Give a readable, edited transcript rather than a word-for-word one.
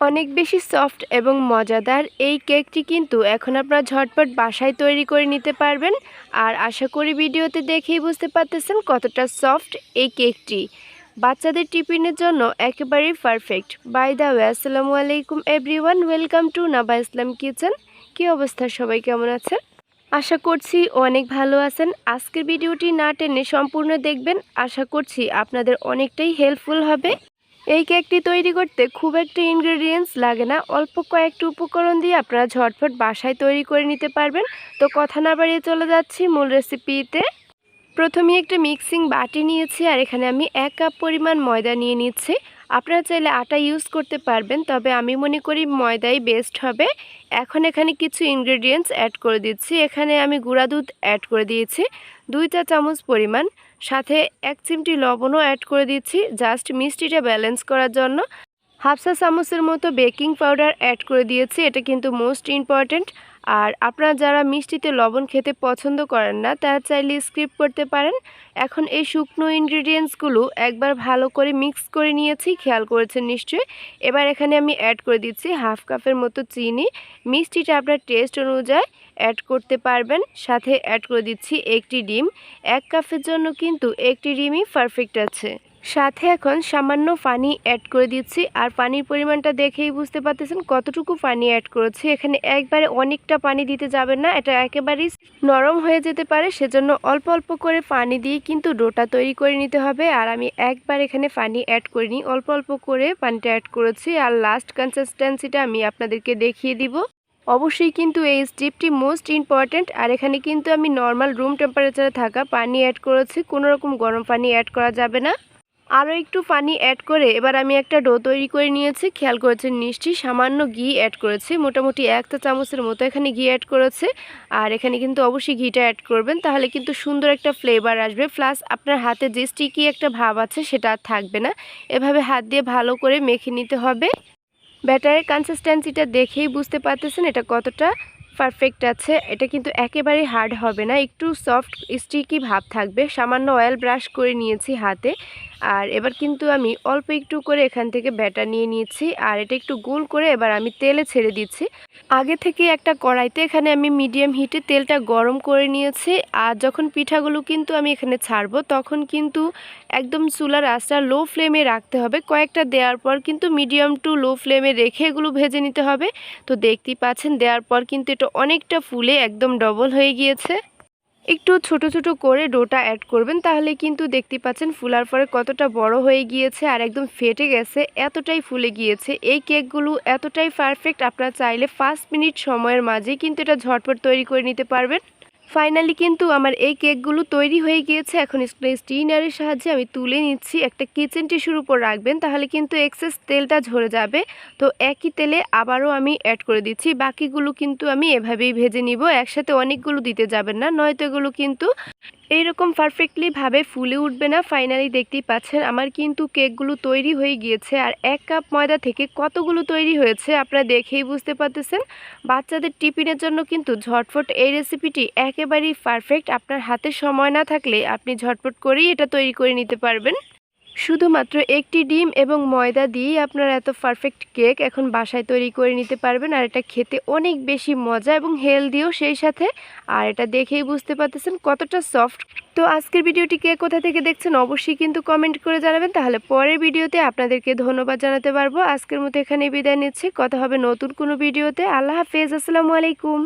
অনেক বেশি সফট এবং মজাদার এই কেকটি কিন্তু এখন আপনারা ঝটপট বাসায় তৈরি করে নিতে পারবেন। আর আশা করি ভিডিওতে দেখেই বুঝতে পারতেছেন কতটা সফট এই কেকটি। বাচ্চাদের টিফিনের জন্য একেবারেই পারফেক্ট। বাই দ্য ওয়ে, আসসালামু আলাইকুম everyone, welcome to Naba Islam kitchen. কী অবস্থা, সবাই কেমন আছেন? আশা করছি অনেক ভালো আছেন। আজকের ভিডিওটি না টেনে সম্পূর্ণ দেখবেন, আশা করছি আপনাদের অনেকটাই হেল্পফুল হবে। এই কেকটি তৈরি করতে খুব একটা ইনগ্রেডিয়েন্টস লাগে না, অল্প কয়েকটি উপকরণ দিয়ে আপনারা ঝটফট বাসায় তৈরি করে নিতে পারবেন। তো কথা না বাড়িয়ে চলে যাচ্ছি মূল রেসিপিতে। প্রথমে একটা মিক্সিং বাটি নিয়েছি, আর এখানে আমি 1 কাপ পরিমাণ ময়দা নিয়ে নিচ্ছি। আপনারা চাইলে আটা ইউজ করতে পারবেন, তবে আমি মনে করি ময়দাই বেস্ট হবে। এখন এখানে কিছু ইনগ্রেডিয়েন্টস অ্যাড করে দিচ্ছি। এখানে আমি গুঁড়া দুধ অ্যাড করে দিয়েছি 2 চা চামচ পরিমাণ, সাথে 1 চিমটি লবণও অ্যাড করে দিচ্ছি জাস্ট মিষ্টিটা ব্যালেন্স করার জন্য। হাফ চা চামচের মতো বেকিং পাউডার অ্যাড করে দিয়েছি, এটা কিন্তু মোস্ট ইম্পর্ট্যান্ট। আর আপনারা যারা মিষ্টিতে লবণ খেতে পছন্দ করেন না তারা চাইলে স্কিপ করতে পারেন। এখন এই শুকনো ইনগ্রিডিয়েন্টসগুলো একবার ভালো করে মিক্স করে নিয়েছি, খেয়াল করেছেন নিশ্চয়ই। এবার এখানে আমি অ্যাড করে দিচ্ছি হাফ কাপের মতো চিনি। মিষ্টিটা আপনার টেস্ট অনুযায়ী অ্যাড করতে পারবেন। সাথে অ্যাড করে দিচ্ছি একটি ডিম। 1 কাপের জন্য কিন্তু একটি ডিমই পারফেক্ট আছে। সাথে এখন সামান্য পানি অ্যাড করে দিচ্ছি, আর পানির পরিমাণটা দেখেই বুঝতে পারতেছেন কতটুকু পানি অ্যাড করেছি। এখানে একবারে অনেকটা পানি দিতে যাবেন না, এটা একেবারেই নরম হয়ে যেতে পারে, সেজন্য অল্প অল্প করে পানি দিয়ে কিন্তু ডোটা তৈরি করে নিতে হবে। আর আমি একবার এখানে পানি অ্যাড করিনি, অল্প অল্প করে পানিটা অ্যাড করেছি। আর লাস্ট কনসিস্টেন্সিটা আমি আপনাদেরকে দেখিয়ে দিব। অবশ্যই কিন্তু এই স্টেপটি মোস্ট ইম্পর্ট্যান্ট। আর এখানে কিন্তু আমি নর্মাল রুম টেম্পারেচারে থাকা পানি অ্যাড করেছি, কোনো রকম গরম পানি অ্যাড করা যাবে না। আরও একটু পানি অ্যাড করে এবার আমি একটা ডো তৈরি করে নিয়েছি, খেয়াল করেছেন নিশ্চয়ই। সামান্য ঘি অ্যাড করেছি, মোটামুটি 1 চা চামচের মতো এখানে ঘি অ্যাড করেছে। আর এখানে কিন্তু অবশ্যই ঘিটা অ্যাড করবেন, তাহলে কিন্তু সুন্দর একটা ফ্লেভার আসবে। প্লাস আপনার হাতে যে স্টিকি একটা ভাব আছে সেটা আর থাকবে না। এভাবে হাত দিয়ে ভালো করে মেখে নিতে হবে। ব্যাটারের কনসিস্টেন্সিটা দেখেই বুঝতে পারতেছেন এটা কতটা পারফেক্ট আছে। এটা কিন্তু একেবারেই হার্ড হবে না, একটু সফট স্টিকি ভাব থাকবে। সামান্য অয়েল ব্রাশ করে নিয়েছি হাতে। আর এবার কিন্তু আমি অল্প একটু করে এখান থেকে ব্যাটার নিয়ে নিয়েছি, আর এটা একটু গোল করে এবার আমি তেলে ছেড়ে দিচ্ছি। আগে থেকে একটা কড়াইতে এখানে আমি মিডিয়াম হিটে তেলটা গরম করে নিয়েছি। আর যখন পিঠাগুলো কিন্তু আমি এখানে ছাড়বো তখন কিন্তু একদম চুলার আঁচটা লো ফ্লেমে রাখতে হবে। কয়েকটা দেওয়ার পর কিন্তু মিডিয়াম টু লো ফ্লেমে রেখে এগুলো ভেজে নিতে হবে। তো দেখতেই পাচ্ছেন দেওয়ার পর কিন্তু এটা অনেকটা ফুলে একদম ডবল হয়ে গিয়েছে। একটু ছোট ছোট করে ডোটা অ্যাড করবেন, তাহলে কিন্তু দেখতে পাচ্ছেন ফুলার পরে কতটা বড় হয়ে গিয়েছে আর একদম ফেটে গেছে, এতটাই ফুলে গিয়েছে। এই কেকগুলো এতটাই পারফেক্ট, আপনারা চাইলে 5 মিনিট সময়ের মাঝেই কিন্তু এটা ঝটপট তৈরি করে নিতে পারবেন। ফাইনালি কিন্তু আমার এই কেকগুলো তৈরি হয়ে গিয়েছে। এখন স্টিনারের সাহায্যে আমি তুলে নিচ্ছি। একটা কিচেন টিস্যুর উপর রাখবেন, তাহলে কিন্তু এক্সেস তেলটা ঝরে যাবে। তো একই তেলে আবারও আমি অ্যাড করে দিচ্ছি। বাকিগুলো কিন্তু আমি এভাবেই ভেজে নিব, একসাথে অনেকগুলো দিতে যাবেন না, নয়তো এগুলো কিন্তু এইরকম পারফেক্টলি ভাবে ফুলে উঠবে না। ফাইনালি দেখতেই পাচ্ছেন আমার কিন্তু কেকগুলো তৈরি হয়ে গিয়েছে। আর 1 কাপ ময়দা থেকে কতগুলো তৈরি হয়েছে আপনারা দেখেই বুঝতে পারতেছেন। বাচ্চাদের টিফিনের জন্য কিন্তু ঝটফট এই রেসিপিটি একেবারেই পারফেক্ট। আপনার হাতে সময় না থাকলে আপনি ঝটপট করেই এটা তৈরি করে নিতে পারবেন। শুধুমাত্র একটি ডিম এবং ময়দা দিয়েই আপনারা এত পারফেক্ট কেক এখন বাসায় তৈরি করে নিতে পারবেন। আর এটা খেতে অনেক বেশি মজা এবং হেলদিও সেই সাথে। আর এটা দেখেই বুঝতে পারতেছেন কতটা সফট। তো আজকের ভিডিওটি কে কোথা থেকে দেখছেন অবশ্যই কিন্তু কমেন্ট করে জানাবেন, তাহলে পরের ভিডিওতে আপনাদেরকে ধন্যবাদ জানাতে পারবো। আজকের মতো এখানে বিদায় নিচ্ছি, কথা হবে নতুন কোনো ভিডিওতে। আল্লাহ হাফেজ, আসসালামু আলাইকুম।